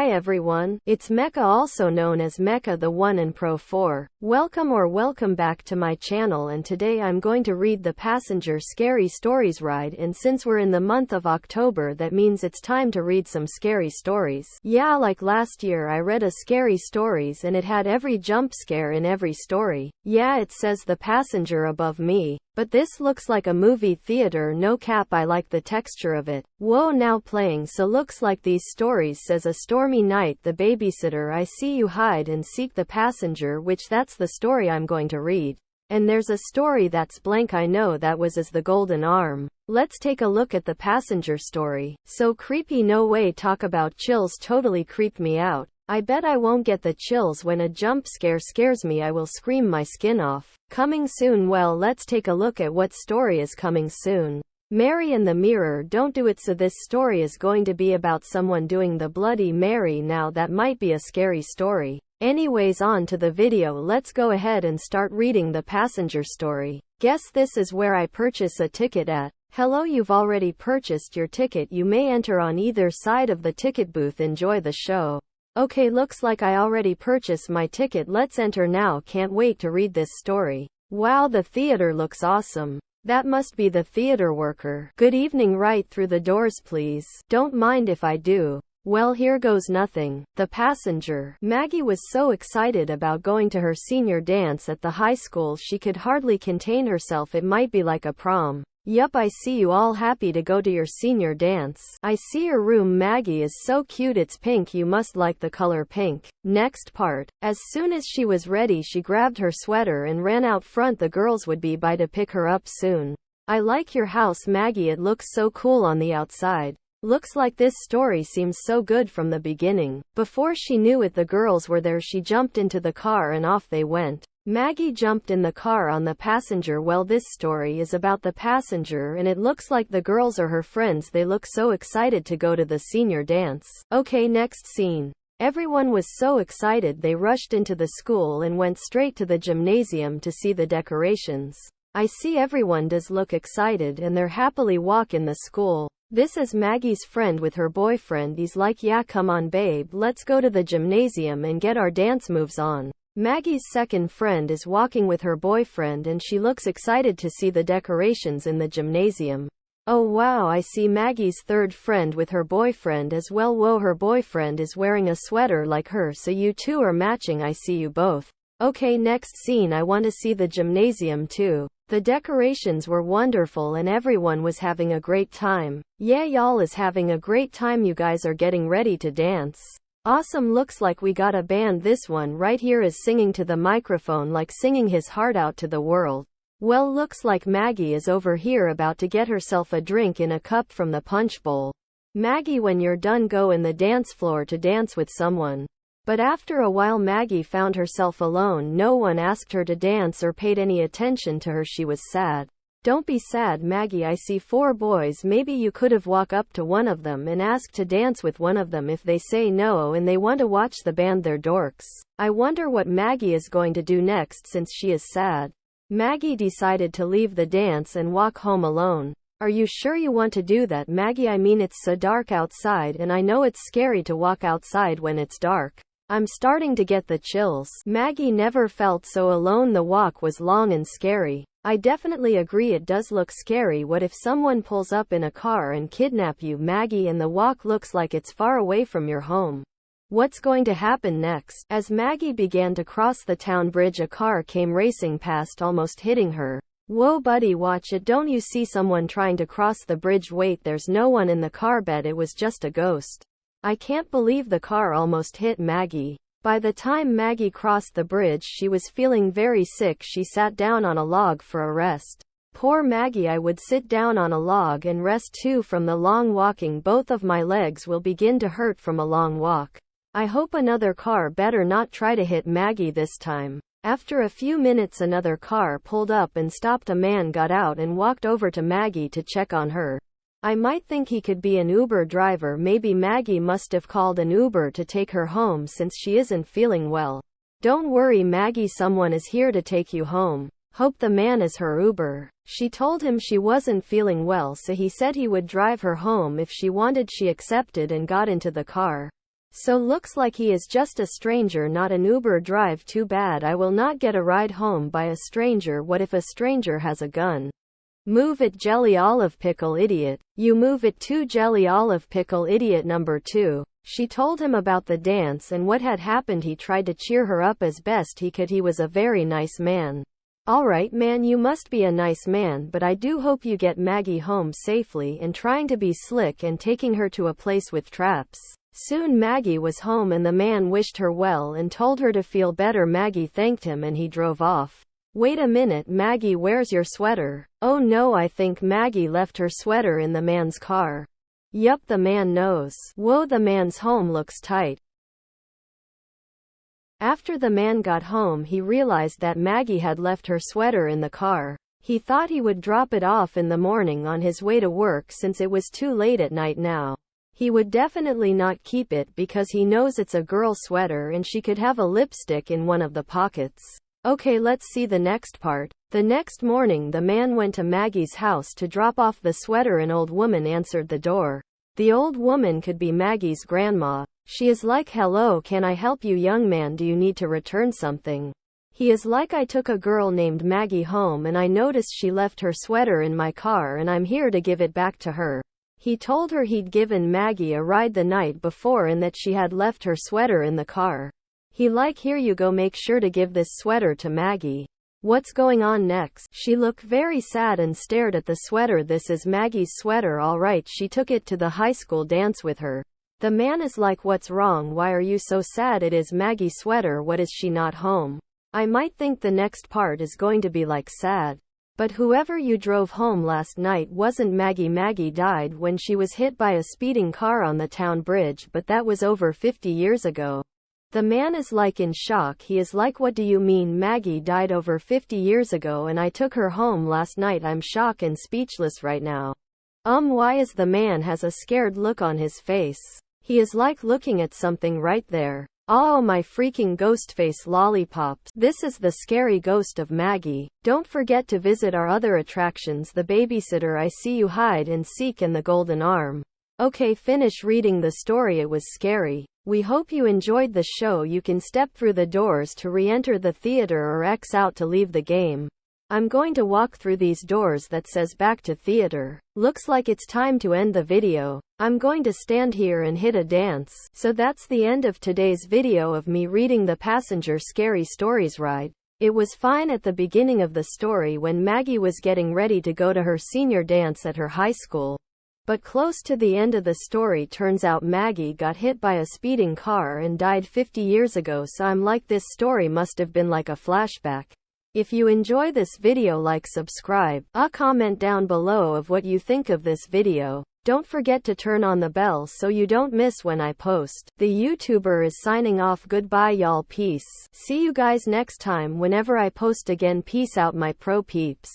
Hi everyone, it's Mecha, also known as Mecha the One and Pro 4. Welcome back to my channel, and today I'm going to read the Passenger Scary Stories ride, and since we're in the month of October, that means it's time to read some scary stories. Yeah, like last year I read a scary stories and it had every jump scare in every story. Yeah, it says The Passenger above me. But this looks like a movie theater, no cap. I like the texture of it. Whoa, now playing. So looks like these stories says A Stormy Night, The Babysitter, I See You, Hide and Seek, The Passenger, which that's the story I'm going to read. And there's a story that's blank, I know that was As the Golden Arm. Let's take a look at the passenger story. So creepy, no way. Talk about chills, totally creeped me out. I bet I won't get the chills when a jump scare scares me. I will scream my skin off. Coming soon. Well, let's take a look at what story is coming soon. Mary in the Mirror, Don't Do It. So this story is going to be about someone doing the Bloody Mary. Now that might be a scary story. Anyways, on to the video. Let's go ahead and start reading the passenger story. Guess this is where I purchase a ticket at. Hello, you've already purchased your ticket. You may enter on either side of the ticket booth. Enjoy the show. Okay, looks like I already purchased my ticket. Let's enter now. Can't wait to read this story. Wow, the theater looks awesome. That must be the theater worker. Good evening, right through the doors please. Don't mind if I do. Well, here goes nothing. The passenger. Maggie was so excited about going to her senior dance at the high school she could hardly contain herself. It might be like a prom. Yup, I see you all happy to go to your senior dance. I see your room. Maggie is so cute, it's pink. You must like the color pink. Next part. As soon as she was ready, she grabbed her sweater and ran out front. The girls would be by to pick her up soon. I like your house, Maggie. It looks so cool on the outside. Looks like this story seems so good from the beginning. Before she knew it, the girls were there. She jumped into the car and off they went. Maggie jumped in the car on the passenger. Well, this story is about the passenger and it looks like the girls are her friends. They look so excited to go to the senior dance. Okay, next scene. Everyone was so excited they rushed into the school and went straight to the gymnasium to see the decorations. I see everyone does look excited and they're happily walk in the school. This is Maggie's friend with her boyfriend. He's like, yeah, come on babe, let's go to the gymnasium and get our dance moves on. Maggie's second friend is walking with her boyfriend and she looks excited to see the decorations in the gymnasium. Oh wow, I see Maggie's third friend with her boyfriend as well. Whoa, her boyfriend is wearing a sweater like her, so you two are matching. I see you both. Okay, next scene. I want to see the gymnasium too. The decorations were wonderful and everyone was having a great time. Yeah, y'all is having a great time. You guys are getting ready to dance. Awesome, looks like we got a band. This one right here is singing to the microphone like singing his heart out to the world. Well, looks like Maggie is over here about to get herself a drink in a cup from the punch bowl. Maggie, when you're done, go in the dance floor to dance with someone. But after a while Maggie found herself alone. No one asked her to dance or paid any attention to her. She was sad. Don't be sad, Maggie. I see 4 boys. Maybe you could have walked up to one of them and asked to dance with one of them. If they say no and they want to watch the band, they're dorks. I wonder what Maggie is going to do next since she is sad. Maggie decided to leave the dance and walk home alone. Are you sure you want to do that, Maggie? I mean, it's so dark outside and I know it's scary to walk outside when it's dark. I'm starting to get the chills. Maggie never felt so alone. The walk was long and scary. I definitely agree, it does look scary. What if someone pulls up in a car and kidnap you, Maggie, and the walk looks like it's far away from your home? What's going to happen next? As Maggie began to cross the town bridge, a car came racing past, almost hitting her. Whoa, buddy, watch it. Don't you see someone trying to cross the bridge? Wait, there's no one in the car. Bet it was just a ghost. I can't believe the car almost hit Maggie. By the time Maggie crossed the bridge, she was feeling very sick. She sat down on a log for a rest. Poor Maggie, I would sit down on a log and rest too from the long walking. Both of my legs will begin to hurt from a long walk. I hope another car better not try to hit Maggie this time. After a few minutes, another car pulled up and stopped. A man got out and walked over to Maggie to check on her. I might think he could be an Uber driver. Maybe Maggie must have called an Uber to take her home since she isn't feeling well. Don't worry, Maggie, someone is here to take you home. Hope the man is her Uber. She told him she wasn't feeling well, so he said he would drive her home if she wanted. She accepted and got into the car. So looks like he is just a stranger, not an Uber drive. Too bad I will not get a ride home by a stranger. What if a stranger has a gun? Move it, jelly olive pickle idiot. You move it too, jelly olive pickle idiot. Number 2. She told him about the dance and what had happened. He tried to cheer her up as best he could. He was a very nice man. Alright man, you must be a nice man, but I do hope you get Maggie home safely, and trying to be slick and taking her to a place with traps. Soon Maggie was home and the man wished her well and told her to feel better. Maggie thanked him and he drove off. Wait a minute, Maggie, where's your sweater? Oh no, I think Maggie left her sweater in the man's car. Yup, the man knows. Whoa, the man's home looks tight. After the man got home, he realized that Maggie had left her sweater in the car. He thought he would drop it off in the morning on his way to work. Since it was too late at night now, he would definitely not keep it because he knows it's a girl sweater and she could have a lipstick in one of the pockets. Okay, let's see the next part. The next morning, the man went to Maggie's house to drop off the sweater. An old woman answered the door. The old woman could be Maggie's grandma. She is like, hello, can I help you, young man? Do you need to return something? He is like, I took a girl named Maggie home and I noticed she left her sweater in my car and I'm here to give it back to her. He told her he'd given Maggie a ride the night before and that she had left her sweater in the car. He like, here you go, make sure to give this sweater to Maggie. What's going on next? She looked very sad and stared at the sweater. This is Maggie's sweater, alright. She took it to the high school dance with her. The man is like, what's wrong? Why are you so sad? It is Maggie's sweater. What, is she not home? I might think the next part is going to be like sad. But whoever you drove home last night wasn't Maggie. Maggie died when she was hit by a speeding car on the town bridge, but that was over 50 years ago. The man is like in shock. He is like, what do you mean? Maggie died over 50 years ago and I took her home last night. I'm shocked and speechless right now. Why is the man has a scared look on his face? He is like looking at something right there. Oh my freaking ghost face lollipops. This is the scary ghost of Maggie. Don't forget to visit our other attractions, the babysitter, I see you, hide and seek, and the golden arm. Okay, finish reading the story. It was scary. We hope you enjoyed the show. You can step through the doors to re-enter the theater or X out to leave the game. I'm going to walk through these doors that says back to theater. Looks like it's time to end the video. I'm going to stand here and hit a dance. So that's the end of today's video of me reading the Passenger Scary Stories ride. It was fine at the beginning of the story when Maggie was getting ready to go to her senior dance at her high school. But close to the end of the story, turns out Maggie got hit by a speeding car and died 50 years ago. So I'm like, this story must have been like a flashback. If you enjoy this video, like, subscribe, comment down below of what you think of this video. Don't forget to turn on the bell so you don't miss when I post. The YouTuber is signing off. Goodbye y'all, peace. See you guys next time whenever I post again. Peace out my pro peeps.